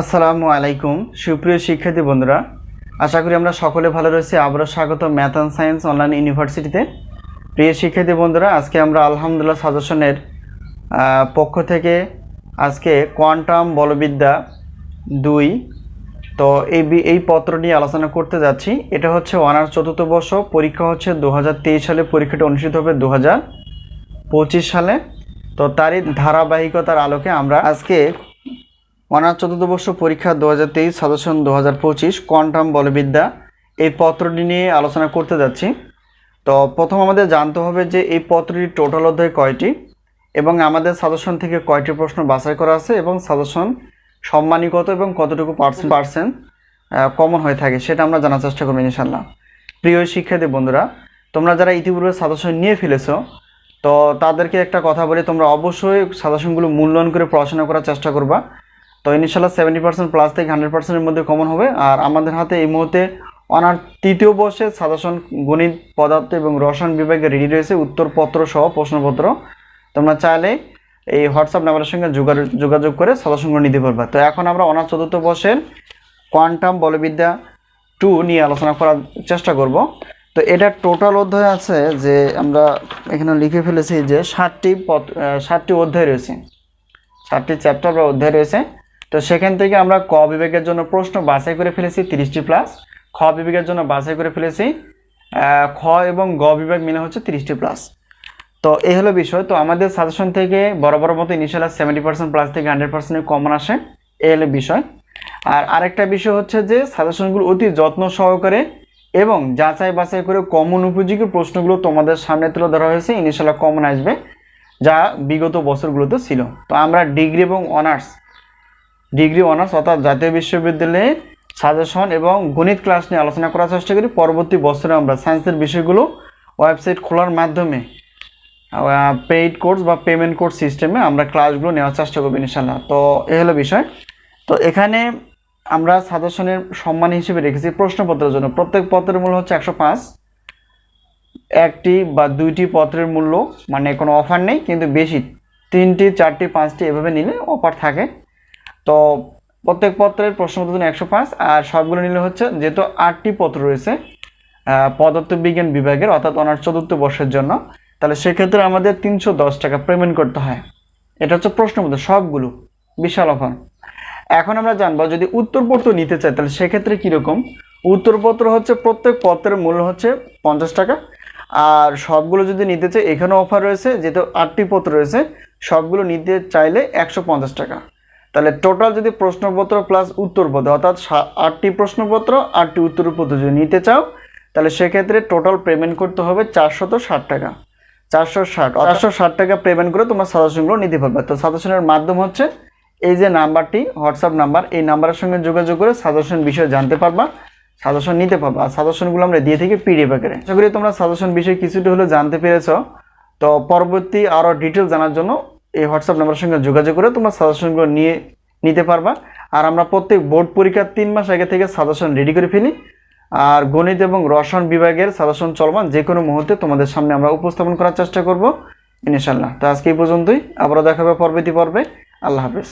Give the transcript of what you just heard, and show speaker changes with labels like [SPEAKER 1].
[SPEAKER 1] আসসালামু আলাইকুম সুপ্রিয় শিক্ষার্থী বন্ধুরা, আশা করি আমরা সকলে ভালো রয়েছি। আবারও স্বাগত ম্যাথ অ্যান্ড সায়েন্স অনলাইন ইউনিভার্সিটিতে। প্রিয় শিক্ষার্থী বন্ধুরা, আজকে আমরা আলহামদুলিল্লাহ সাজেশনের পক্ষ থেকে আজকে কোয়ান্টাম বলবিদ্যা ২ তো এই পত্র নিয়ে আলোচনা করতে যাচ্ছি। এটা হচ্ছে অনার্স চতুর্থ বর্ষ, পরীক্ষা হচ্ছে 2023 সালে, পরীক্ষাটা অনুষ্ঠিত হবে 2025 সালে। তো তারই ধারাবাহিকতার আলোকে আমরা আজকে অনার্স চতুর্থ বর্ষ পরীক্ষা 2023 সাজেশন 2025 কোয়ান্টাম বলবিদ্যা এই পত্রটি নিয়ে আলোচনা করতে যাচ্ছি। তো প্রথম আমাদের জানতে হবে যে এই পত্রটির টোটাল অধ্যায় কয়টি এবং আমাদের সাজেশন থেকে কয়টি প্রশ্ন বাছাই করা আছে এবং সাজেশন সম্মানী কত এবং কতটুকু পার্সেন্ট কমন হয়ে থাকে সেটা আমরা জানার চেষ্টা করব ইনশাআল্লাহ। প্রিয় শিক্ষার্থী বন্ধুরা, তোমরা যারা ইতিপূর্বে সাজেশন নিয়ে ফেলেছো তো তাদেরকে একটা কথা বলি, তোমরা অবশ্যই সাজেশনগুলো মূল্যায়ন করে পড়াশোনা করার চেষ্টা করবা। তো ইনশাআল্লাহ 70% প্লাস থেকে 100%-এর মধ্যে কমন হবে। আর আমাদের হাতে এই মুহূর্তে অনার্স তৃতীয় বর্ষে সাজেশন গণিত, পদার্থ এবং রসায়ন বিভাগে রেডি রয়েছে উত্তরপত্র সহ প্রশ্নপত্র। তোমরা চাইলে এই হোয়াটসঅ্যাপ নাম্বারের সঙ্গে যোগাযোগ করে সাজেশনগুলো নিতে পারবা। তো এখন আমরা অনার্স চতুর্থ বর্ষের কোয়ান্টাম বলবিদ্যা 2 নিয়ে আলোচনা করার চেষ্টা করব। তো এটা টোটাল অধ্যায় আছে যে আমরা এখানে লিখে ফেলেছি যে 7টি অধ্যায় রয়েছে, 7টি চ্যাপ্টার বা অধ্যায় রয়েছে। তো সেখান থেকে আমরা ক বিভাগের জন্য প্রশ্ন বাছাই করে ফেলেছি 30টি প্লাস, খ বিভাগের জন্য বাছাই করে ফেলেছি খ এবং গ বিভাগ মিলে হচ্ছে 30টি প্লাস। তো এই হলো বিষয়। তো আমাদের সাজেশন থেকে বরাবর মতো ইনিশিয়াল 70% প্লাস থেকে 100%-এর কমন আসে, এই হলো বিষয়। আর আরেকটা বিষয় হচ্ছে যে সাজেশনগুলো অতি যত্ন সহকারে এবং যাচাই বাছাই করে কমন উপযোগী প্রশ্নগুলো তোমাদের সামনে তুলে ধরা হয়েছে, ইনিশিয়াল কমন আসবে যা বিগত বছরগুলোতে ছিল। তো আমরা ডিগ্রি অনার্স অর্থাৎ জাতীয় বিশ্ববিদ্যালয়ে সাজেশন এবং গণিত ক্লাস নিয়ে আলোচনা করার চেষ্টা করি। পরবর্তী বছরে আমরা সায়েন্সের বিষয়গুলো ওয়েবসাইট খোলার মাধ্যমে পেইড কোর্স বা পেমেন্ট কোর্স সিস্টেমে আমরা ক্লাসগুলো নেওয়ার চেষ্টা করবো ইনশাআল্লাহ। তো এই হলো বিষয়। তো এখানে আমরা সাজেশনের সম্মান হিসেবে রেখেছি প্রশ্নপত্রের জন্য প্রত্যেক পত্রের মূল্য হচ্ছে 105, একটি বা দুইটি পত্রের মূল্য মানে কোনো অফার নেই, কিন্তু বেশি 3টি 4টি 5টি এভাবে নিলে অফার থাকে। তো প্রত্যেক পত্রের প্রশ্নপত্রের জন্য 105 আর সবগুলো নিলে হচ্ছে, যেহেতু 8টি পত্র রয়েছে পদার্থবিজ্ঞান বিভাগের অর্থাৎ অনার্স চতুর্থ বর্ষের জন্য, তাহলে সেক্ষেত্রে আমাদের 310 টাকা পেমেন্ট করতে হয়। এটা হচ্ছে প্রশ্নপত্র সবগুলো, বিশাল অফার। এখন আমরা জানবো যদি উত্তরপত্র নিতে চাই তাহলে সেক্ষেত্রে কীরকম। উত্তরপত্র হচ্ছে প্রত্যেক পত্রের মূল্য হচ্ছে 50 টাকা, আর সবগুলো যদি নিতে চাই এখানেও অফার রয়েছে, যেহেতু 8টি পত্র রয়েছে সবগুলো নিতে চাইলে 150 টাকা। তাহলে টোটাল যদি প্রশ্নপত্র প্লাস উত্তরপত্র অর্থাৎ 8টি প্রশ্নপত্র 8টি উত্তরপত্র যদি নিতে চাও তাহলে সেক্ষেত্রে টোটাল পেমেন্ট করতে হবে 460 টাকা। 460 টাকা পেমেন্ট করে তোমার সাজেশনগুলো নিতে পারবে। তো সাজেশনের মাধ্যম হচ্ছে এই যে নাম্বারটি, হোয়াটসঅ্যাপ নাম্বার, এই নাম্বারের সঙ্গে যোগাযোগ করে সাজেশন বিষয়ে জানতে পারবা, সাজেশন নিতে পারবা। আর সাজেশনগুলো আমরা দিয়ে থাকি পিডিএফ আকারে। আশা করি তোমরা সাজেশন বিষয়ে কিছুটা হলে জানতে পেরেছ। তো পরবর্তী আরও ডিটেল জানার জন্য এই হোয়াটসঅ্যাপ নাম্বারের সঙ্গে যোগাযোগ করে তোমরা সাজেশনগুলো নিতে পারবা। আর আমরা প্রত্যেক বোর্ড পরীক্ষার 3 মাস আগে থেকে সাজেশন রেডি করে ফেলি। আর গণিত এবং রসায়ন বিভাগের সাজেশন চলমান যে কোনো মুহূর্তে তোমাদের সামনে আমরা উপস্থাপন করার চেষ্টা করব ইনশাআল্লাহ। তো আজকে এই পর্যন্তই, আবারও দেখা হবে পরবর্তী পর্বে। আল্লাহ হাফেজ।